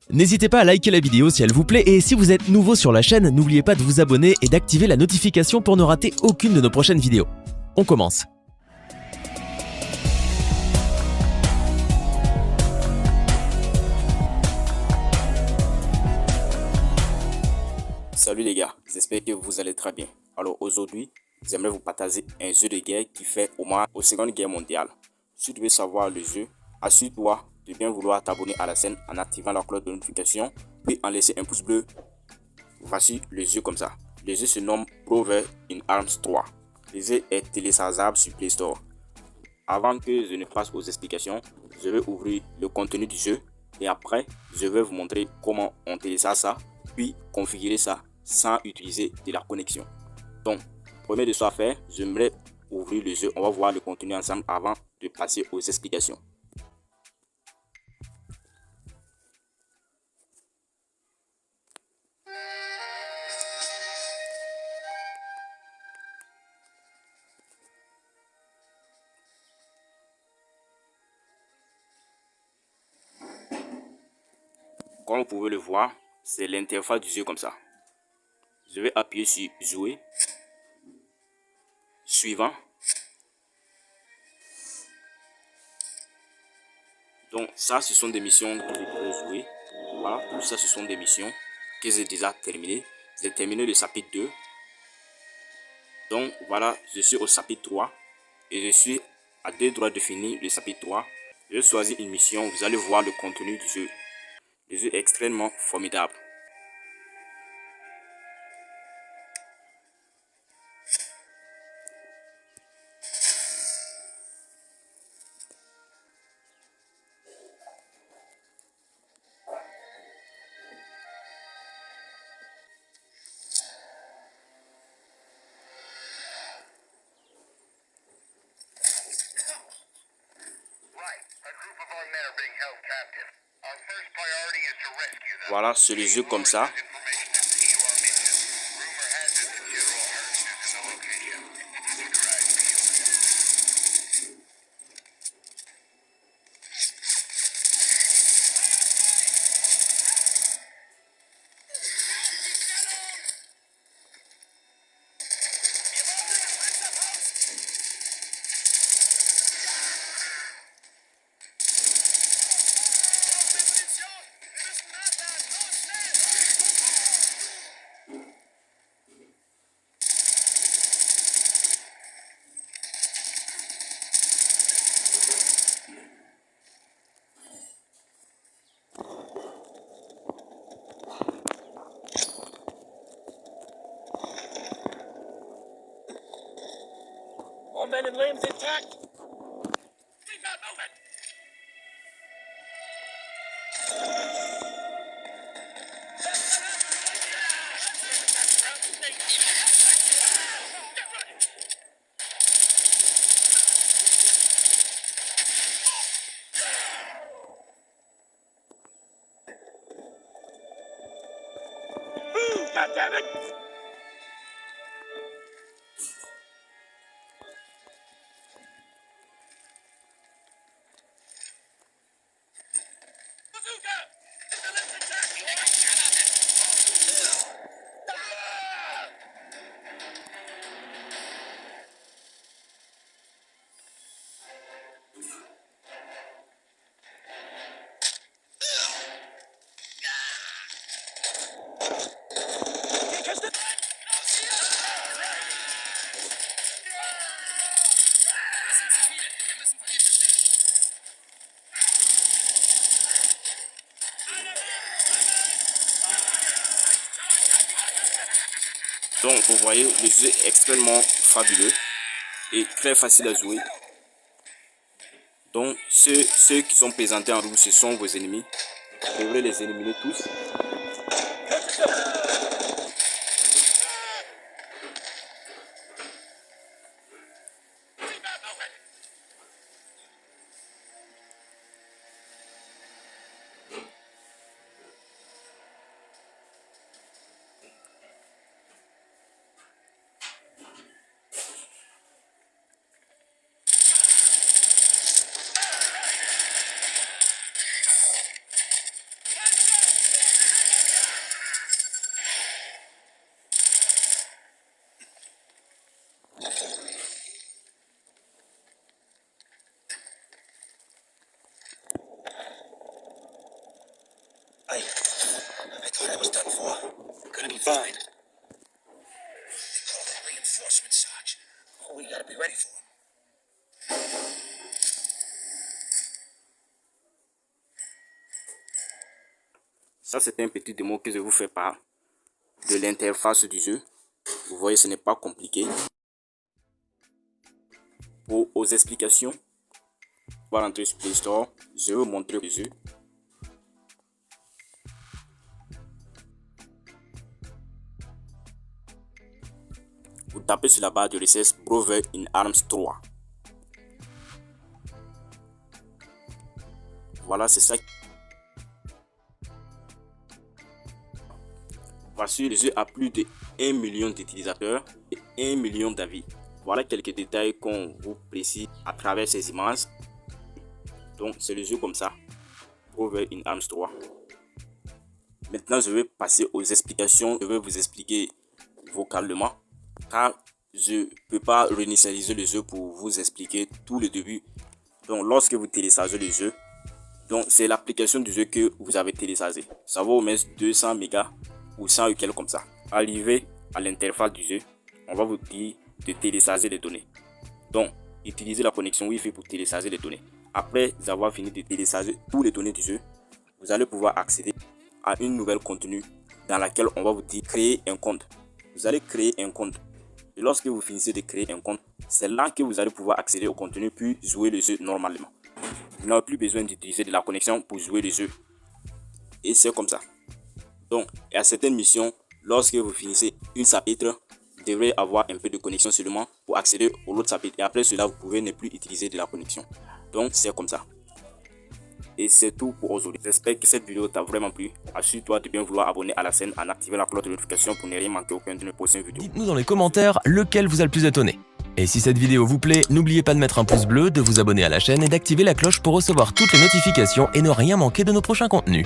N'hésitez pas à liker la vidéo si elle vous plaît et si vous êtes nouveau sur la chaîne, n'oubliez pas de vous abonner et d'activer la notification pour ne rater aucune de nos prochaines vidéos. On commence. Salut les gars, j'espère que vous allez très bien. Alors aujourd'hui, j'aimerais vous partager un jeu de guerre qui fait hommage aux Seconde Guerre mondiale. Si tu veux savoir le jeu, assure-toi de bien vouloir t'abonner à la chaîne en activant la cloche de notification, puis en laisser un pouce bleu. Voici le jeu comme ça. Le jeu se nomme Brother in Arms 3. Le jeu est téléchargeable sur Play Store. Avant que je ne passe aux explications, je vais ouvrir le contenu du jeu et après, je vais vous montrer comment on télécharge ça, puis configurer ça sans utiliser de la connexion. Donc, premier de ça à faire, j'aimerais ouvrir le jeu. On va voir le contenu ensemble avant de passer aux explications. Comme vous pouvez le voir, c'est l'interface du jeu comme ça. Je vais appuyer sur jouer, suivant. Donc ça, ce sont des missions que je pourrais jouer. Voilà, tout ça, ce sont des missions que j'ai déjà terminées. J'ai terminé le chapitre 2. Donc voilà, je suis au chapitre 3 et je suis à 2 doigts de finir le chapitre 3. Je choisis une mission, vous allez voir le contenu du jeu. Le jeu est extrêmement formidable. Voilà, c'est le jeu comme ça. All men and limbs intact. Keep that moving. God damn it! Bazooka! The limbs intact. Donc vous voyez, le jeu est extrêmement fabuleux et très facile à jouer. Donc ceux qui sont présentés en rouge, ce sont vos ennemis. Vous devrez les éliminer tous. Fine. They called in reinforcements, Sarge. Oh, we gotta be ready for them. Ça, c'est un petit démo que je vous fais part de l'interface du jeu. Vous voyez, ce n'est pas compliqué. Aux explications, on va rentrer sur Play Store. Je vais vous montrer le jeu. Vous tapez sur la barre de recherche Brother in Arms 3. Voilà, c'est ça. Voici, le jeu a plus de 1 million d'utilisateurs et 1 million d'avis. Voilà quelques détails qu'on vous précise à travers ces images. Donc, c'est le jeu comme ça. Brother in Arms 3. Maintenant, je vais passer aux explications. Je vais vous expliquer vocalement, car je ne peux pas réinitialiser le jeu pour vous expliquer tout le début. Donc, lorsque vous téléchargez le jeu, donc c'est l'application du jeu que vous avez téléchargé. Ça vaut au moins 200 mégas ou 100 ou quelque comme ça. Arrivé à l'interface du jeu, on va vous dire de télécharger les données. Donc, utilisez la connexion Wi-Fi pour télécharger les données. Après avoir fini de télécharger toutes les données du jeu, vous allez pouvoir accéder à une nouvelle contenu dans laquelle on va vous dire créer un compte. Vous allez créer un compte. Et lorsque vous finissez de créer un compte, c'est là que vous allez pouvoir accéder au contenu puis jouer le jeu normalement. Vous n'avez plus besoin d'utiliser de la connexion pour jouer le jeu. Et c'est comme ça. Donc, à certaines missions, lorsque vous finissez une chapitre, vous devrez avoir un peu de connexion seulement pour accéder au autre chapitre. Et après cela, vous pouvez ne plus utiliser de la connexion. Donc, c'est comme ça. Et c'est tout pour aujourd'hui. J'espère que cette vidéo t'a vraiment plu. Assure-toi de bien vouloir abonner à la chaîne en activant la cloche de notification pour ne rien manquer aucune de nos prochaines vidéos. Dites-nous dans les commentaires lequel vous a le plus étonné. Et si cette vidéo vous plaît, n'oubliez pas de mettre un pouce bleu, de vous abonner à la chaîne et d'activer la cloche pour recevoir toutes les notifications et ne rien manquer de nos prochains contenus.